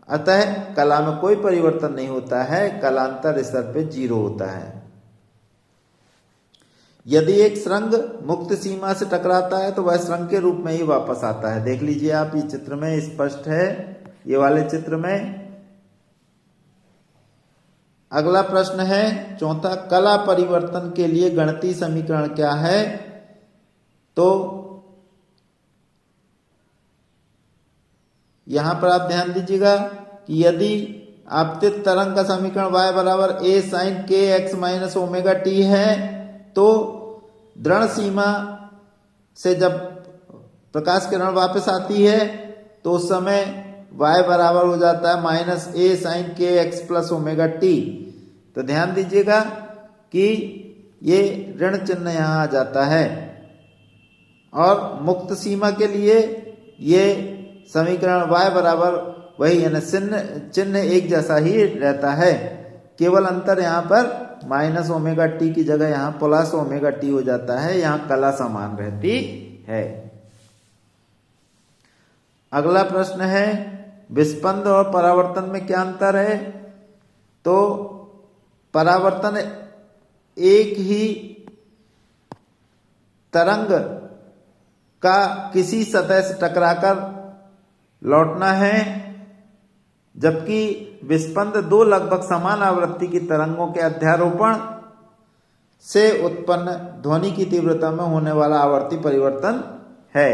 अतः कला में कोई परिवर्तन नहीं होता है, कलांतर स्तर पे 0 होता है। यदि एक श्रृंग मुक्त सीमा से टकराता है तो वह श्रृंग के रूप में ही वापस आता है। देख लीजिए आप, ये चित्र में स्पष्ट है, ये वाले चित्र में। अगला प्रश्न है चौथा, कला परिवर्तन के लिए गणितीय समीकरण क्या है? तो यहां पर आप ध्यान दीजिएगा कि यदि आपतित तरंग का समीकरण y बराबर a sin kx minus omega T है, तो दृढ़ सीमा से जब प्रकाश किरण वापस आती है तो उस समय y बराबर हो जाता है minus a sin kx plus omega T. तो ध्यान दीजिएगा कि ये ऋण चिन्ह यहाँ आ जाता है, और मुक्त सीमा के लिए ये समीकरण y बराबर वही, यानी चिन्ह एक जैसा ही रहता है, केवल अंतर यहाँ पर माइनस ओमेगा टी की जगह यहाँ प्लस ओमेगा टी हो जाता है, यहाँ कला समान रहती है। अगला प्रश्न है विस्पंद और परावर्तन में क्या अंतर है। तो परावर्तन एक ही तरंग का किसी सतह से टकराकर लौटना है, जबकि विस्पंद दो लगभग समान आवृत्ति की तरंगों के अध्यारोपण से उत्पन्न ध्वनि की तीव्रता में होने वाला आवर्ती परिवर्तन है।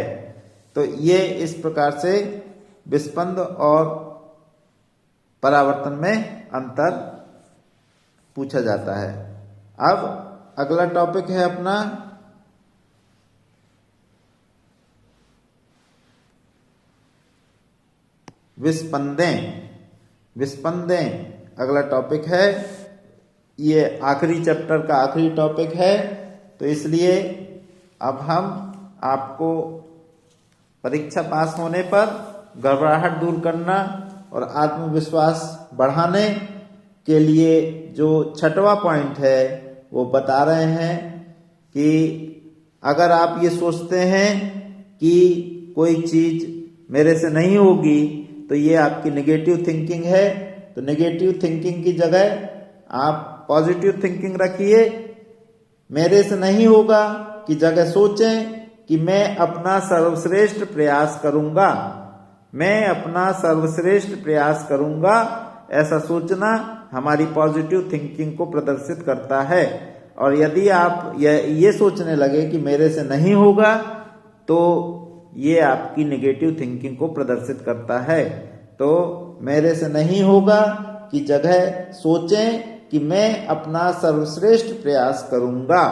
तो ये इस प्रकार से विस्पंद और परावर्तन में अंतर पूछा जाता है। अब अगला टॉपिक है अपना विस्पंदें। अगला टॉपिक है, ये आखिरी चैप्टर का आखिरी टॉपिक है, तो इसलिए अब हम आपको परीक्षा पास होने पर घबराहट दूर करना और आत्मविश्वास बढ़ाने के लिए जो छठवां पॉइंट है वो बता रहे हैं कि अगर आप ये सोचते हैं कि कोई चीज मेरे से नहीं होगी तो ये आपकी नेगेटिव थिंकिंग है। तो नेगेटिव थिंकिंग की जगह आप पॉजिटिव थिंकिंग रखिए। मेरे से नहीं होगा की जगह सोचें कि मैं अपना सर्वश्रेष्ठ प्रयास करूंगा, मैं अपना सर्वश्रेष्ठ प्रयास करूंगा। ऐसा सोचना हमारी पॉजिटिव थिंकिंग को प्रदर्शित करता है। और यदि आप ये सोचने लगे कि मेरे से नहीं होगा तो ये आपकी नेगेटिव थिंकिंग को प्रदर्शित करता है। तो मेरे से नहीं होगा की जगह सोचें कि मैं अपना सर्वश्रेष्ठ प्रयास करूंगा,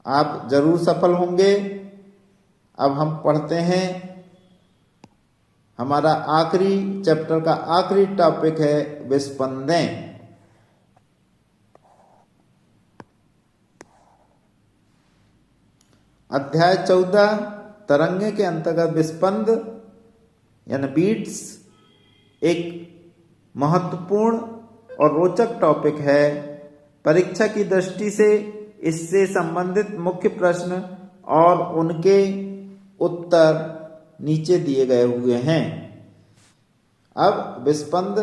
आप जरूर सफल होंगे। अब हम पढ़ते हैं, हमारा आखिरी चैप्टर का आखिरी टॉपिक है विस्पंदें। अध्याय 14 तरंगे के अंतर्गत विस्पंद यानी बीट्स एक महत्वपूर्ण और रोचक टॉपिक है। परीक्षा की दृष्टि से इससे संबंधित मुख्य प्रश्न और उनके उत्तर नीचे दिए गए हुए हैं। अब विस्पंद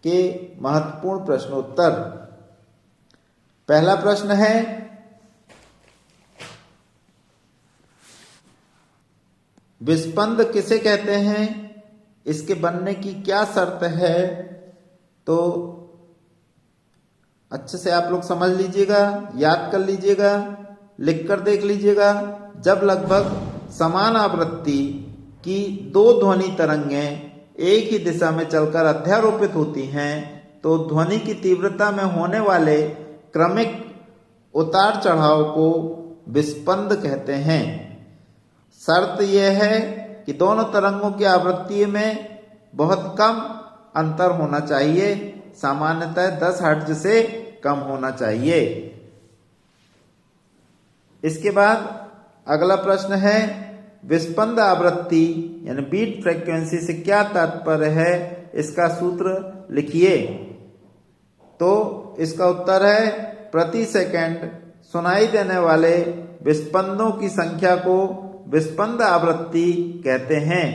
के महत्वपूर्ण प्रश्नोत्तर। पहला प्रश्न है, विस्पंद किसे कहते हैं, इसके बनने की क्या शर्त है। तो अच्छे से आप लोग समझ लीजिएगा, याद कर लीजिएगा, लिख कर देख लीजिएगा। जब लगभग समान आवृत्ति की दो ध्वनि तरंगें एक ही दिशा में चलकर अध्यारोपित होती हैं तो ध्वनि की तीव्रता में होने वाले क्रमिक उतार चढ़ाव को विस्पंद कहते हैं। शर्त यह है कि दोनों तरंगों की आवृत्ति में बहुत कम अंतर होना चाहिए, सामान्यतः 10 हर्ट्ज से कम होना चाहिए। इसके बाद अगला प्रश्न है, विस्पंद आवृत्ति यानी बीट फ्रीक्वेंसी से क्या तात्पर्य है, इसका सूत्र लिखिए। तो इसका उत्तर है, प्रति सेकंड सुनाई देने वाले विस्पंदों की संख्या को विस्पंद आवृत्ति कहते हैं।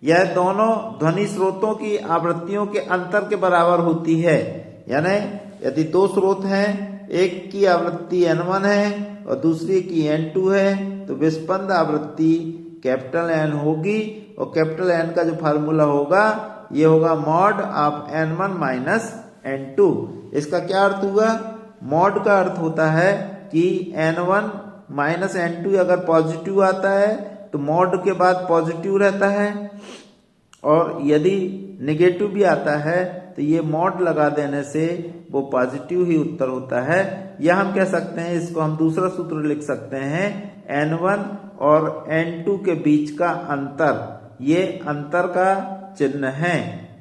यह दोनों ध्वनि स्रोतों की आवृत्तियों के अंतर के बराबर होती है। यानी यदि दो स्रोत हैं, एक की आवृत्ति N1 है और दूसरी की N2 है, तो विस्पंद आवृत्ति कैपिटल N होगी और कैपिटल N का जो फार्मूला होगा ये होगा mod of N1 minus N2। इसका क्या अर्थ हुआ, मॉड का अर्थ होता है कि N1 माइनस N2 अगर पॉजिटिव आता है तो मॉड के बाद पॉजिटिव रहता है, और यदि नेगेटिव भी आता है तो ये मॉड लगा देने से वो पॉजिटिव ही उत्तर होता है। या हम कह सकते हैं, इसको हम दूसरा सूत्र लिख सकते हैं, N1 और N2 के बीच का अंतर, ये अंतर का चिन्ह है,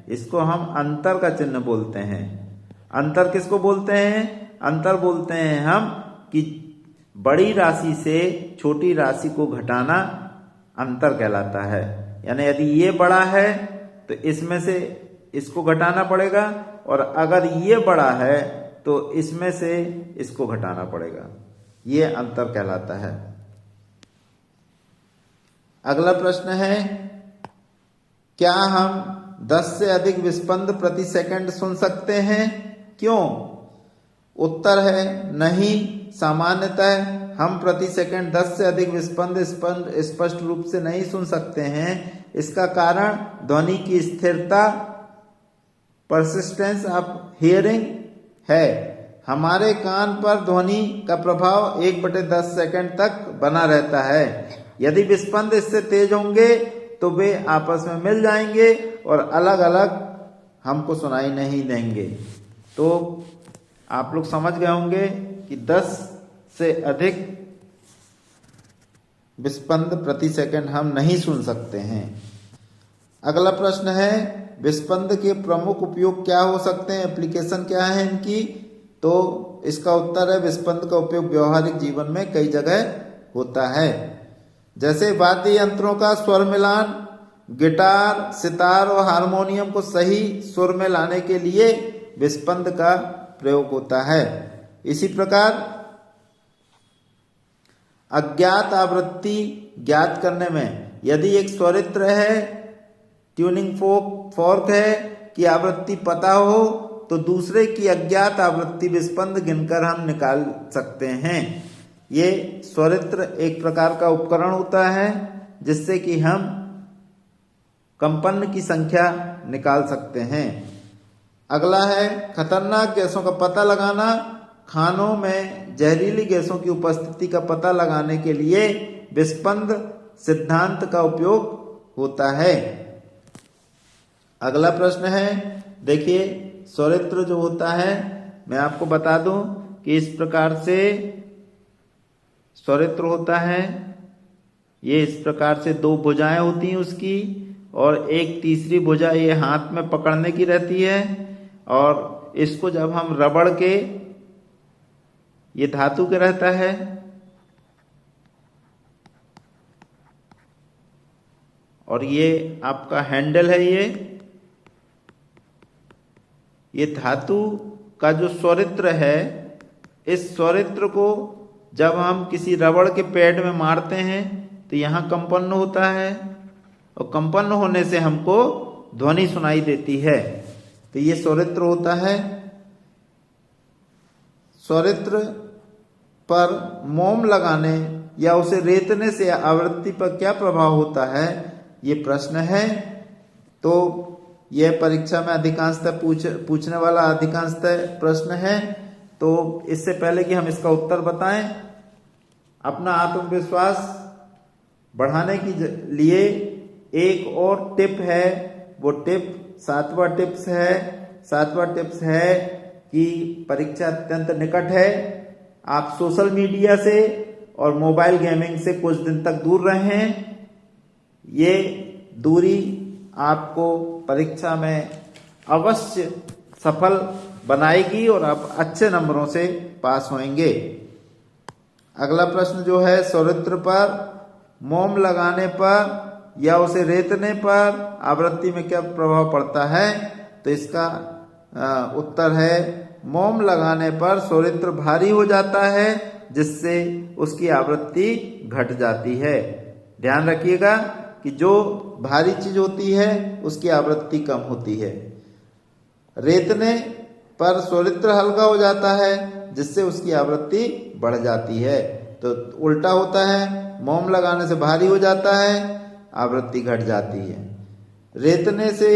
इसको हम अंतर का चिन्ह बोलते हैं। अंतर किसको बोलते हैं? अंतर बोलते हैं हम कि बड़ी राशि से छोटी राशि को घटाना अंतर कहलाता है। यानी यदि ये बड़ा है तो इसमें से इसको घटाना पड़ेगा, और अगर ये बड़ा है तो इसमें से इसको घटाना पड़ेगा, ये अंतर कहलाता है। अगला प्रश्न है, क्या हम 10 से अधिक विस्पंद प्रति सेकंड सुन सकते हैं? क्यों? उत्तर है नहीं। सामान्यतः हम प्रति सेकंड 10 से अधिक विस्पंद स्पष्ट रूप से नहीं सुन सकते हैं। इसका कारण ध्वनि की स्थिरता, परसिस्टेंस ऑफ हियरिंग है। हमारे कान पर ध्वनि का प्रभाव 1/10 सेकंड तक बना रहता है। यदि विस्पंद इससे तेज होंगे तो वे आपस में मिल जाएंगे और अलग अलग हमको सुनाई नहीं देंगे। तो आप लोग समझ गए होंगे कि 10 से अधिक विस्पंद प्रति सेकंड हम नहीं सुन सकते हैं। अगला प्रश्न है, विस्पंद के प्रमुख उपयोग क्या हो सकते हैं? एप्लीकेशन क्या है इनकी? तो इसका उत्तर है, विस्पंद का उपयोग व्यवहारिक जीवन में कई जगह होता है। जैसे वाद्य यंत्रों का स्वर मिलान, गिटार, सितार और हारमोनियम को सही सुर में लाने के लिए विस्पंद का प्रयोग होता है। इसी प्रकार अज्ञात आवृत्ति ज्ञात करने में, यदि एक स्वरित्र है, ट्यूनिंग फोर्क है कि आवृत्ति पता हो, तो दूसरे की अज्ञात आवृत्ति विस्पंद गिनकर हम निकाल सकते हैं। ये स्वरित्र एक प्रकार का उपकरण होता है जिससे कि हम कंपन की संख्या निकाल सकते हैं। अगला है, खतरनाक गैसों का पता लगाना। खानों में जहरीली गैसों की उपस्थिति का पता लगाने के लिए विस्पंद सिद्धांत का उपयोग होता है। अगला प्रश्न है, देखिए स्वरित्र जो होता है, मैं आपको बता दूं कि इस प्रकार से स्वरित्र होता है। ये इस प्रकार से 2 भुजाएं होती हैं उसकी, और एक तीसरी भुजा ये हाथ में पकड़ने की रहती है। और इसको जब हम रबड़ के, ये धातु के रहता है, और ये आपका हैंडल है, ये धातु का जो स्वरित्र है, इस स्वरित्र को जब हम किसी रबड़ के पैड में मारते हैं तो यहाँ कंपन होता है, और कंपन होने से हमको ध्वनि सुनाई देती है। तो ये स्वरित्र होता है। स्वरित्र पर मोम लगाने या उसे रेतने से आवृत्ति पर क्या प्रभाव होता है, ये प्रश्न है। तो यह परीक्षा में अधिकांशतः पूछने वाला अधिकांशतः प्रश्न है। तो इससे पहले कि हम इसका उत्तर बताएं, अपना आत्मविश्वास बढ़ाने के लिए एक और टिप है। वो टिप 7वां टिप्स है। 7वां टिप्स है कि परीक्षा अत्यंत निकट है। आप सोशल मीडिया से और मोबाइल गेमिंग से कुछ दिन तक दूर रहें। ये दूरी आपको परीक्षा में अवश्य सफल बनाएगी और आप अच्छे नंबरों से पास होंगे। अगला प्रश्न जो है, स्वरित्र पर मोम लगाने पर या उसे रेतने पर आवृत्ति में क्या प्रभाव पड़ता है? तो इसका उत्तर है, मोम लगाने पर स्वरित्र भारी हो जाता है, जिससे उसकी आवृत्ति घट जाती है। ध्यान रखिएगा कि जो भारी चीज होती है उसकी आवृत्ति कम होती है। रेतने पर स्वरित्र हल्का हो जाता है, जिससे उसकी आवृत्ति बढ़ जाती है। तो उल्टा होता है, मोम लगाने से भारी हो जाता है, आवृत्ति घट जाती है। रेतने से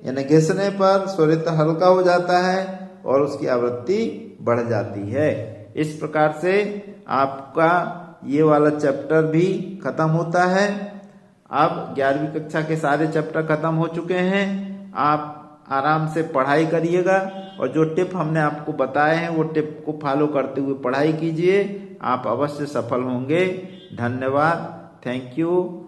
यानी घिसने पर स्वरित्र हल्का हो जाता है और उसकी आवृत्ति बढ़ जाती है। इस प्रकार से आपका ये वाला चैप्टर भी खत्म होता है। अब 11वीं कक्षा के सारे चैप्टर खत्म हो चुके हैं। आप आराम से पढ़ाई करिएगा और जो टिप हमने आपको बताए हैं वो टिप को फॉलो करते हुए पढ़ाई कीजिए। आप अवश्य सफल होंगे। धन्यवाद। Thank you.